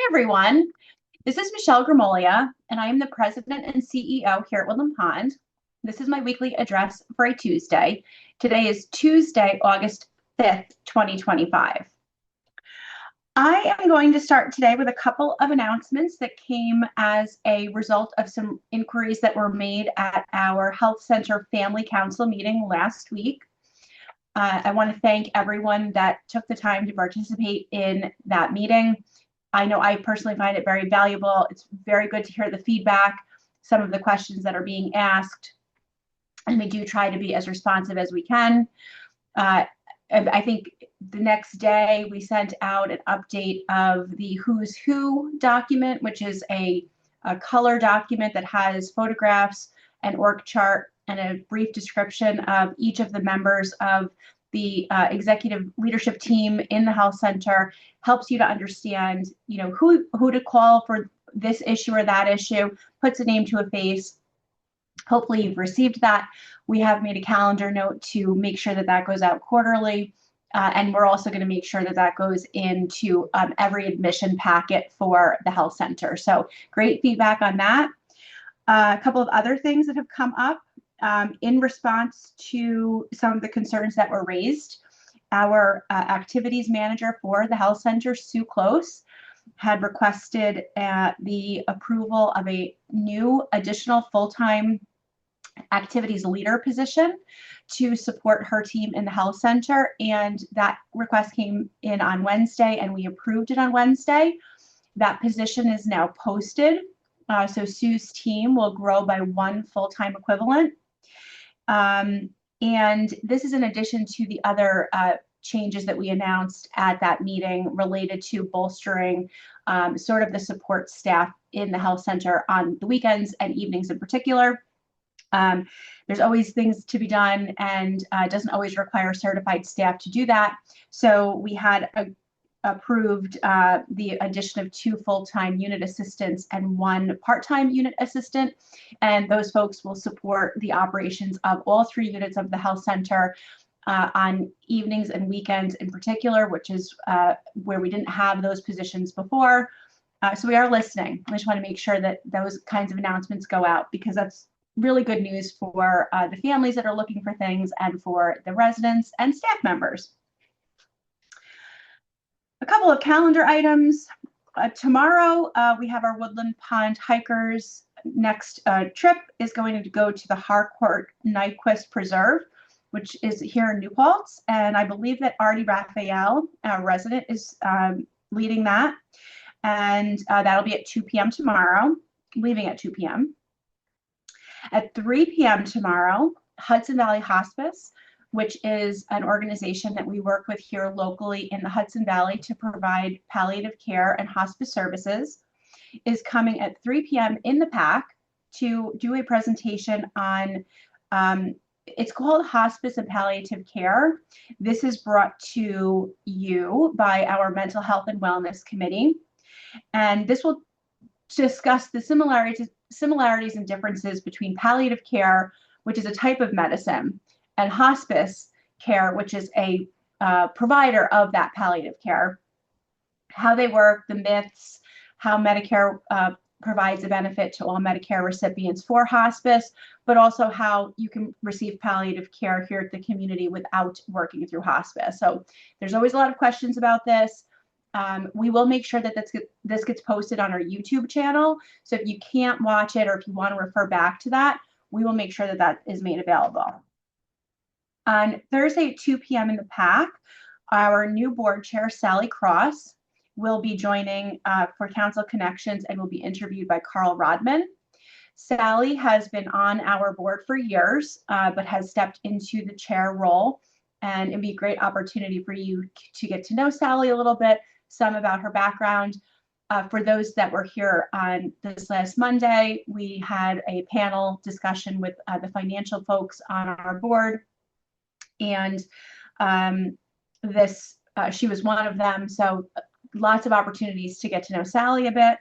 everyone. This is Michelle Gramoglia, and I am the President and CEO here at Woodland Pond. This is my weekly address for a Tuesday. Today is Tuesday, August 5th, 2025. I am going to start today with a couple of announcements that came as a result of some inquiries that were made at our Health Center Family Council meeting last week. I want to thank everyone that took the time to participate in that meeting. I know I personally find it very valuable. It's very good to hear the feedback, some of the questions that are being asked, and we do try to be as responsive as we can. I think the next day we sent out an update of the Who's Who document, which is a color document that has photographs, an org chart, and a brief description of each of the members of the executive leadership team in the health center. Helps you to understand, who to call for this issue or that issue, puts a name to a face. Hopefully you've received that. We have made a calendar note to make sure that that goes out quarterly. And we're also going to make sure that that goes into every admission packet for the health center. So great feedback on that. A couple of other things that have come up in response to some of the concerns that were raised. Our activities manager for the health center, Sue Close, had requested the approval of a new additional full-time activities leader position to support her team in the health center. And that request came in on Wednesday, and we approved it on Wednesday. That position is now posted. So Sue's team will grow by one full-time equivalent. And this is in addition to the other changes that we announced at that meeting related to bolstering sort of the support staff in the health center on the weekends and evenings in particular. There's always things to be done, and it doesn't always require certified staff to do that. So we had approved the addition of 2 full-time unit assistants and 1 part-time unit assistant, and those folks will support the operations of all 3 units of the health center on evenings and weekends in particular, which is where we didn't have those positions before. So we are listening. I just want to make sure that those kinds of announcements go out, because that's really good news for the families that are looking for things and for the residents and staff members. A couple of calendar items. Tomorrow, we have our Woodland Pond hikers. Next trip is going to go to the Harcourt Nyquist Preserve, which is here in New Paltz. And I believe that Artie Raphael, our resident, is leading that. And that'll be at 2 p.m. tomorrow, leaving at 2 p.m. At 3 p.m. tomorrow, Hudson Valley Hospice, which is an organization that we work with here locally in the Hudson Valley to provide palliative care and hospice services, is coming at 3 p.m. in the PAC to do a presentation on, it's called Hospice and Palliative Care. This is brought to you by our Mental Health and Wellness Committee. And this will discuss the similarities and differences between palliative care, which is a type of medicine, and hospice care, which is a provider of that palliative care, how they work, the myths, how Medicare provides a benefit to all Medicare recipients for hospice, but also how you can receive palliative care here at the community without working through hospice. So there's always a lot of questions about this. We will make sure that this gets posted on our YouTube channel. So if you can't watch it, or if you want to refer back to that, we will make sure that that is made available. On Thursday at 2 p.m. in the PAC, our new board chair, Sally Cross, will be joining for Council Connections and will be interviewed by Carl Rodman. Sally has been on our board for years, but has stepped into the chair role. And it'd be a great opportunity for you to get to know Sally a little bit, some about her background. For those that were here on this last Monday, we had a panel discussion with the financial folks on our board. And she was one of them. So lots of opportunities to get to know Sally a bit.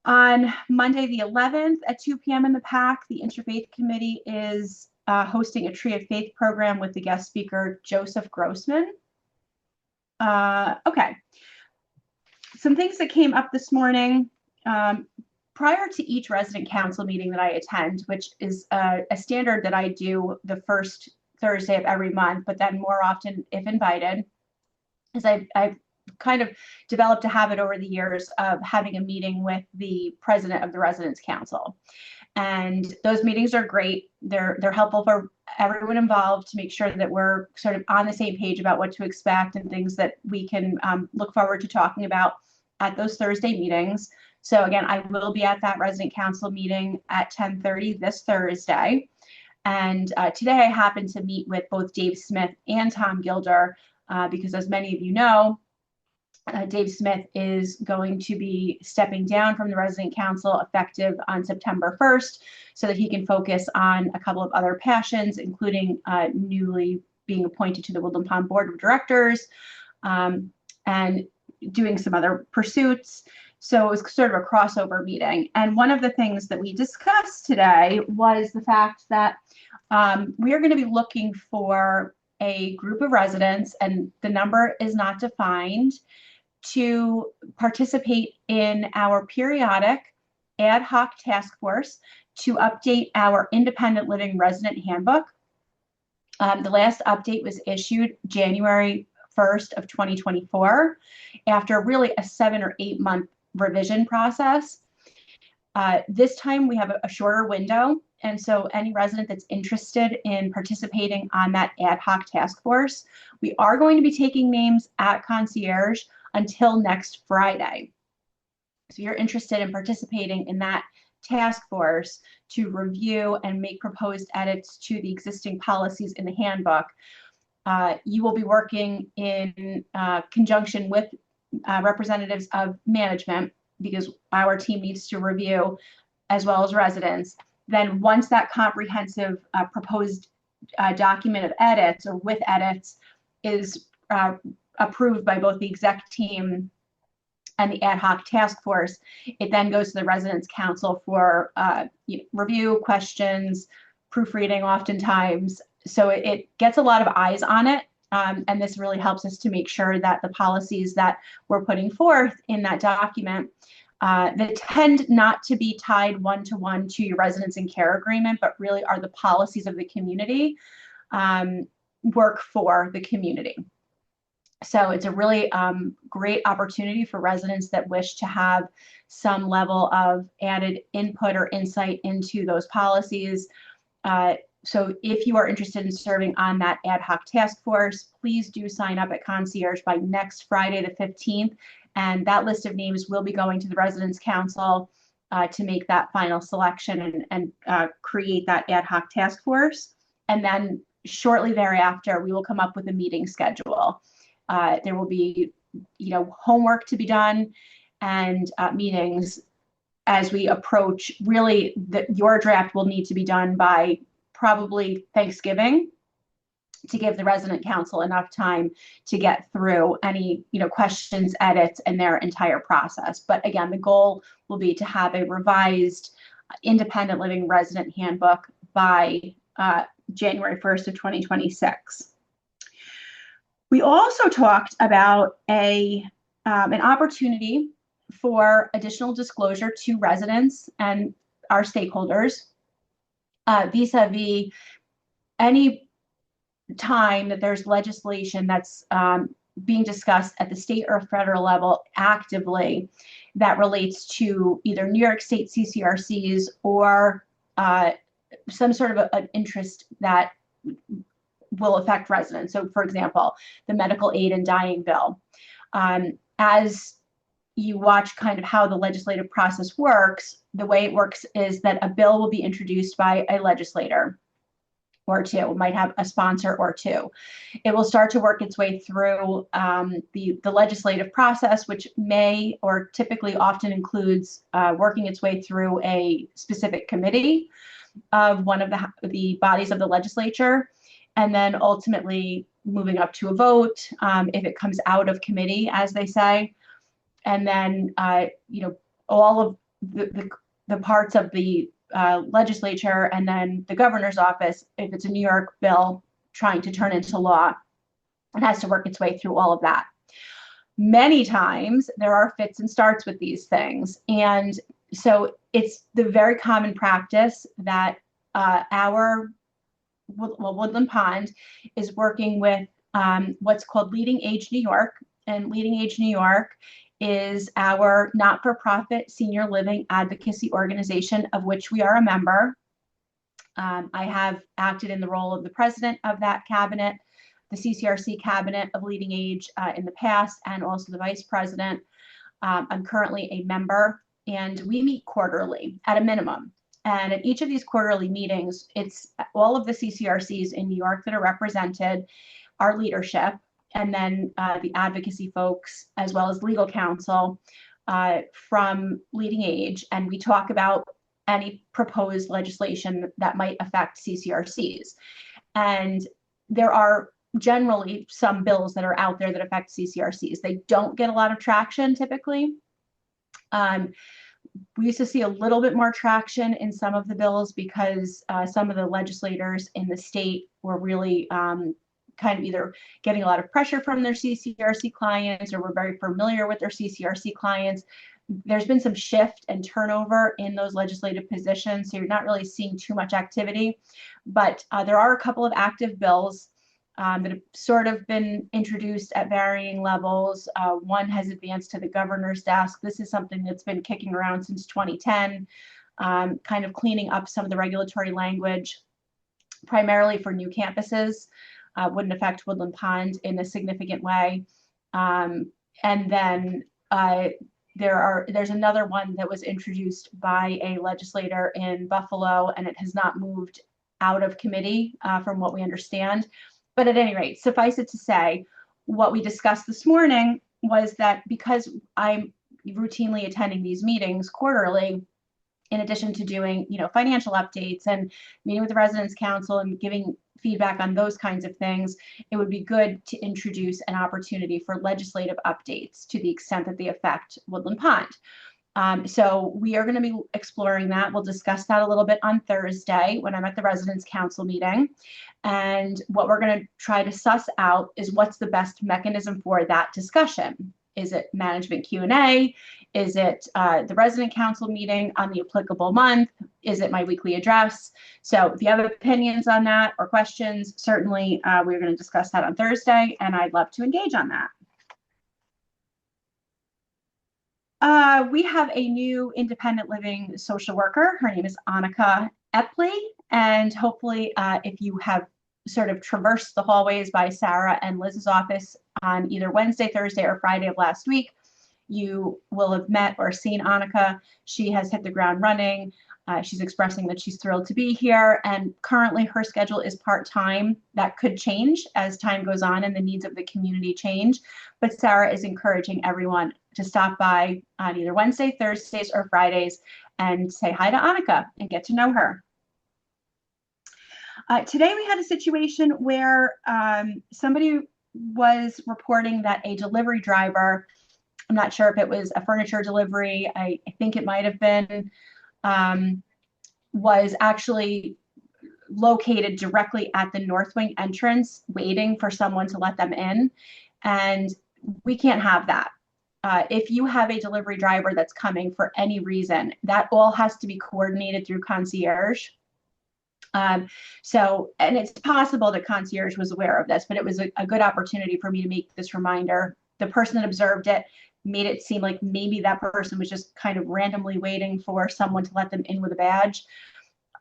On Monday, the 11th at 2 p.m. in the PAC, the Interfaith Committee is hosting a Tree of Faith program with the guest speaker, Joseph Grossman. Okay. some things that came up this morning. Prior to each resident council meeting that I attend, which is a standard that I do the first Thursday of every month, but then more often if invited, is I've kind of developed a habit over the years of having a meeting with the president of the residence council. And those meetings are great. They're helpful for everyone involved to make sure that we're sort of on the same page about what to expect and things that we can look forward to talking about at those Thursday meetings. So again, I will be at that resident council meeting at 10:30 this Thursday. And today I happened to meet with both Dave Smith and Tom Gilder because, as many of you know, Dave Smith is going to be stepping down from the resident council effective on September 1st so that he can focus on a couple of other passions, including newly being appointed to the Woodland Pond Board of Directors and doing some other pursuits. So it was sort of a crossover meeting. And one of the things that we discussed today was the fact that we are going to be looking for a group of residents, and the number is not defined, to participate in our periodic ad hoc task force to update our independent living resident handbook. The last update was issued January 1st of 2024 after really a 7 or 8 month revision process. This time we have a shorter window, and so any resident that's interested in participating on that ad hoc task force, we are going to be taking names at concierge until next Friday. So if you're interested in participating in that task force to review and make proposed edits to the existing policies in the handbook, you will be working in conjunction with representatives of management, because our team needs to review as well as residents. Then once that comprehensive proposed document of edits or with edits is approved by both the exec team and the ad hoc task force, it then goes to the residence council for review, questions, proofreading oftentimes. So it gets a lot of eyes on it. And this really helps us to make sure that the policies that we're putting forth in that document that tend not to be tied one-to-one to your residence and care agreement, but really are the policies of the community, work for the community. So it's a really great opportunity for residents that wish to have some level of added input or insight into those policies. So if you are interested in serving on that ad hoc task force, please do sign up at concierge by next Friday, the 15th. And that list of names will be going to the Residence Council to make that final selection and create that ad hoc task force. And then shortly thereafter, we will come up with a meeting schedule. There will be, homework to be done and meetings as we approach. Really, your draft will need to be done by probably Thanksgiving to give the resident council enough time to get through any questions, edits, and their entire process. But again, the goal will be to have a revised independent living resident handbook by January 1st of 2026. We also talked about an opportunity for additional disclosure to residents and our stakeholders vis-a-vis any time that there's legislation that's being discussed at the state or federal level actively that relates to either New York State CCRCs or some sort of an interest that will affect residents. So for example, the medical aid and dying bill. As you watch kind of how the legislative process works, the way it works is that a bill will be introduced by a legislator or two. It might have a sponsor or two. It will start to work its way through the legislative process, which may or typically often includes working its way through a specific committee of one of the bodies of the legislature, and then ultimately moving up to a vote if it comes out of committee, as they say. And then, all of the parts of the legislature and then the governor's office, if it's a New York bill trying to turn into law, it has to work its way through all of that. many times there are fits and starts with these things. And so it's the very common practice that Woodland Pond is working with what's called Leading Age New York. And Leading Age New York is our not-for-profit senior living advocacy organization, of which we are a member. I have acted in the role of the president of that cabinet, the CCRC cabinet of Leading Age in the past, and also the vice president. I'm currently a member, and we meet quarterly at a minimum. And at each of these quarterly meetings, it's all of the CCRCs in New York that are represented, our leadership, and then the advocacy folks, as well as legal counsel from Leading Age. And we talk about any proposed legislation that might affect CCRCs. And there are generally some bills that are out there that affect CCRCs. They don't get a lot of traction typically. We used to see a little bit more traction in some of the bills because some of the legislators in the state were really kind of either getting a lot of pressure from their CCRC clients or were very familiar with their CCRC clients. There's been some shift and turnover in those legislative positions, so you're not really seeing too much activity. But there are a couple of active bills that have sort of been introduced at varying levels. One has advanced to the governor's desk. This is something that's been kicking around since 2010, kind of cleaning up some of the regulatory language, primarily for new campuses. Wouldn't affect Woodland Pond in a significant way. And then there's another one that was introduced by a legislator in Buffalo, and it has not moved out of committee from what we understand. But at any rate, suffice it to say, what we discussed this morning was that because I'm routinely attending these meetings quarterly, in addition to doing, financial updates and meeting with the Residents Council and giving feedback on those kinds of things, it would be good to introduce an opportunity for legislative updates to the extent that they affect Woodland Pond. So we are going to be exploring that. We'll discuss that a little bit on Thursday when I'm at the Residents Council meeting. And what we're going to try to suss out is what's the best mechanism for that discussion. Is it management Q&A? Is it the Resident Council meeting on the applicable month? Is it my weekly address? So if you have opinions on that or questions, certainly we're going to discuss that on Thursday, and I'd love to engage on that. We have a new independent living social worker. Her name is Annika Epley, and hopefully if you have sort of traversed the hallways by Sarah and Liz's office on either Wednesday, Thursday, or Friday of last week, you will have met or seen Annika. She has hit the ground running. She's expressing that she's thrilled to be here, and currently her schedule is part-time. That could change as time goes on and the needs of the community change, but Sarah is encouraging everyone to stop by on either Wednesday, Thursdays, or Fridays and say hi to Annika and get to know her. Today we had a situation where somebody was reporting that a delivery driver, I'm not sure if it was a furniture delivery, I think it might have been, was actually located directly at the North Wing entrance, waiting for someone to let them in. And we can't have that. If you have a delivery driver that's coming for any reason, that all has to be coordinated through concierge. And it's possible that concierge was aware of this, but it was a good opportunity for me to make this reminder. The person that observed it made it seem like maybe that person was just kind of randomly waiting for someone to let them in with a badge.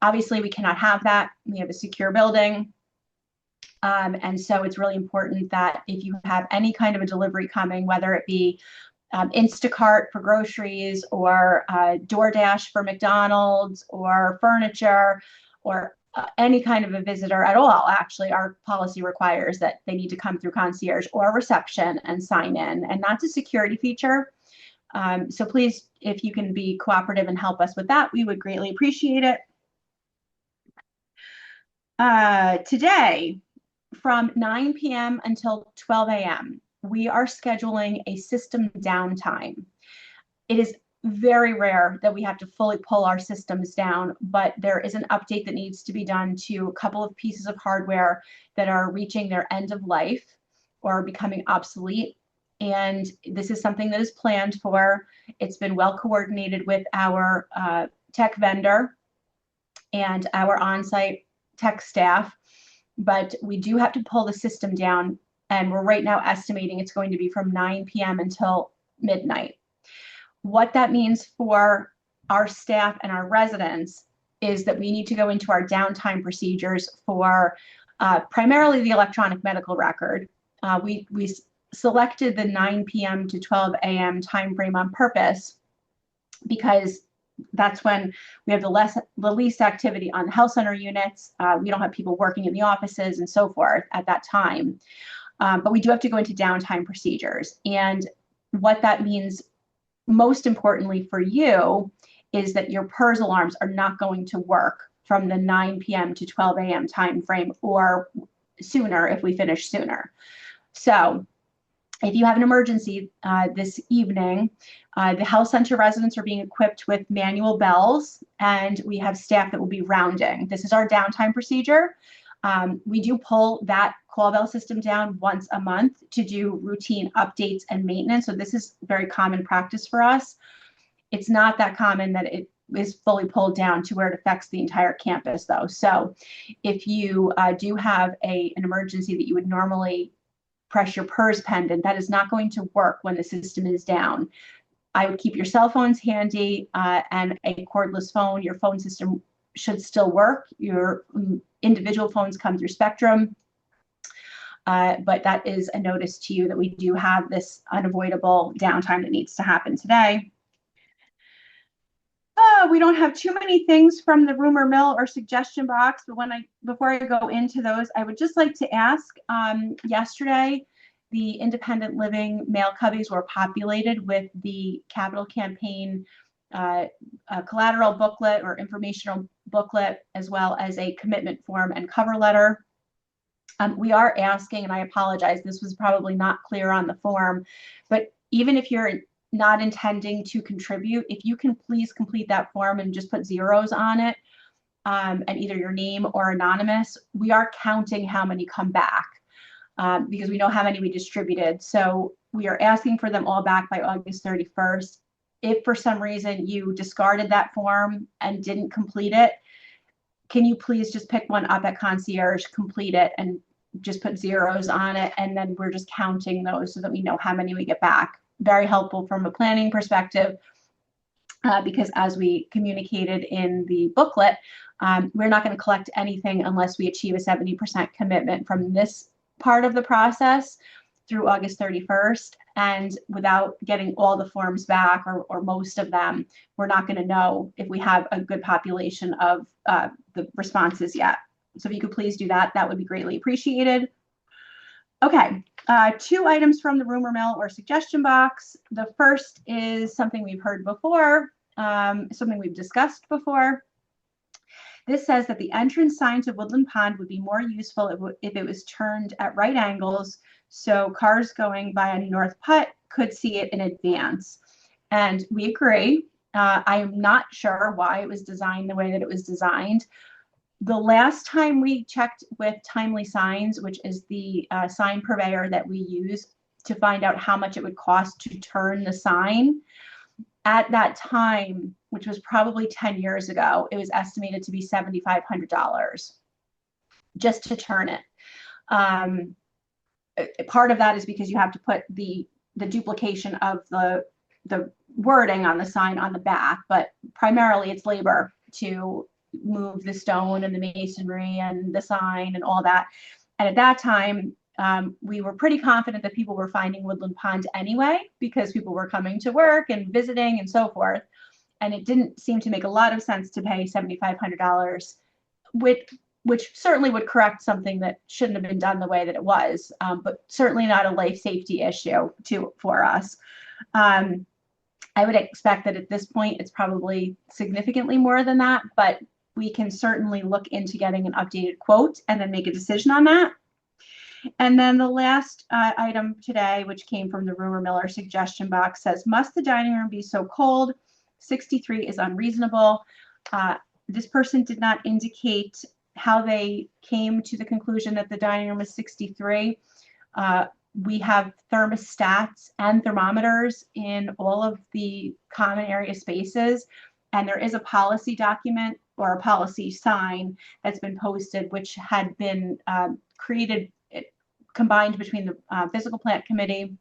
Obviously, we cannot have that. We have a secure building. And so it's really important that if you have any kind of a delivery coming, whether it be Instacart for groceries or DoorDash for McDonald's or furniture or any kind of a visitor at all, actually, our policy requires that they need to come through concierge or reception and sign in, and that's a security feature. So please, if you can be cooperative and help us with that, we would greatly appreciate it. Today, from 9 p.m. until 12 a.m., we are scheduling a system downtime. It is very rare that we have to fully pull our systems down, but there is an update that needs to be done to a couple of pieces of hardware that are reaching their end of life or becoming obsolete. And this is something that is planned for. It's been well coordinated with our tech vendor and our on-site tech staff, but we do have to pull the system down, and we're right now estimating it's going to be from 9 p.m. until midnight. What that means for our staff and our residents is that we need to go into our downtime procedures for primarily the electronic medical record. We selected the 9 p.m. to 12 a.m. time frame on purpose because that's when we have the least activity on the health center units. We don't have people working in the offices and so forth at that time. But we do have to go into downtime procedures. And what that means, most importantly for you, is that your PERS alarms are not going to work from the 9 p.m. to 12 a.m. time frame or sooner if we finish sooner. So if you have an emergency this evening, the health center residents are being equipped with manual bells, and we have staff that will be rounding. This is our downtime procedure. We do pull that call bell system down once a month to do routine updates and maintenance. So this is very common practice for us. It's not that common that it is fully pulled down to where it affects the entire campus, though. So if you do have an emergency that you would normally press your PERS pendant, that is not going to work when the system is down. I would keep your cell phones handy and a cordless phone. Your phone system should still work. Your individual phones come through Spectrum, but that is a notice to you that we do have this unavoidable downtime that needs to happen today. We don't have too many things from the rumor mill or suggestion box, but before I go into those, I would just like to ask, yesterday, the independent living mail cubbies were populated with the capital campaign collateral booklet or informational booklet, as well as a commitment form and cover letter. We are asking, and I apologize, this was probably not clear on the form, but even if you're not intending to contribute, if you can please complete that form and just put zeros on it, and either your name or anonymous, we are counting how many come back because we know how many we distributed. So we are asking for them all back by August 31st. If for some reason you discarded that form and didn't complete it, can you please just pick one up at concierge, complete it, and just put zeros on it, and then we're just counting those so that we know how many we get back. Very helpful from a planning perspective, because as we communicated in the booklet, we're not going to collect anything unless we achieve a 70% commitment from this part of the process through August 31st. And without getting all the forms back or most of them, we're not going to know if we have a good population of the responses yet. So if you could please do that, that would be greatly appreciated. Okay, 2 items from the rumor mill or suggestion box. The first is something we've heard before, something we've discussed before. This says that the entrance sign to Woodland Pond would be more useful if it was turned at right angles so cars going by on North Putt could see it in advance. And we agree. I'm not sure why it was designed the way that it was designed. The last time we checked with Timely Signs, which is the sign purveyor that we use to find out how much it would cost to turn the sign, at that time, which was probably 10 years ago, it was estimated to be $7,500 just to turn it. Part of that is because you have to put the duplication of the wording on the sign on the back, but primarily it's labor to move the stone and the masonry and the sign and all that. And at that time, we were pretty confident that people were finding Woodland Pond anyway, because people were coming to work and visiting and so forth. And it didn't seem to make a lot of sense to pay $7,500, which certainly would correct something that shouldn't have been done the way that it was, but certainly not a life safety issue for us. I would expect that at this point, it's probably significantly more than that, but we can certainly look into getting an updated quote and then make a decision on that. And then the last item today, which came from the rumor mill or suggestion box, says, must the dining room be so cold? 63 is unreasonable. This person did not indicate how they came to the conclusion that the dining room is 63. We have thermostats and thermometers in all of the common area spaces. And there is a policy document or a policy sign that's been posted, which had been created, combined between the physical plant committee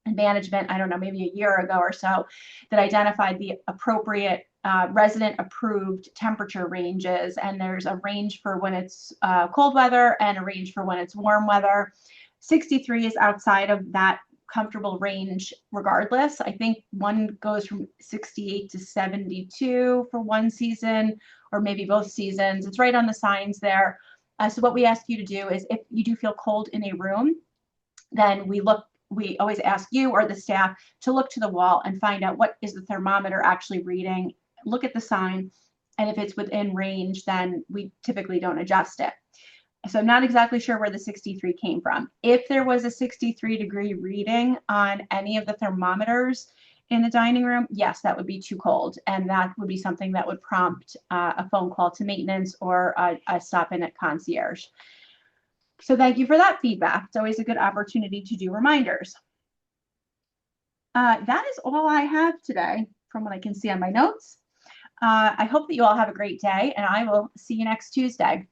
and management, I don't know, maybe a year ago or so, that identified the appropriate resident approved temperature ranges. And there's a range for when it's cold weather and a range for when it's warm weather. 63 is outside of that comfortable range regardless. I think one goes from 68 to 72 for one season, or maybe both seasons. It's right on the signs there. So what we ask you to do is, if you do feel cold in a room, then we always ask you or the staff to look to the wall and find out what is the thermometer actually reading, look at the sign, and if it's within range, then we typically don't adjust it. So I'm not exactly sure where the 63 came from. If there was a 63-degree reading on any of the thermometers in the dining room, yes, that would be too cold. And that would be something that would prompt a phone call to maintenance or a stop in at concierge. So thank you for that feedback. It's always a good opportunity to do reminders. That is all I have today from what I can see on my notes. I hope that you all have a great day, and I will see you next Tuesday.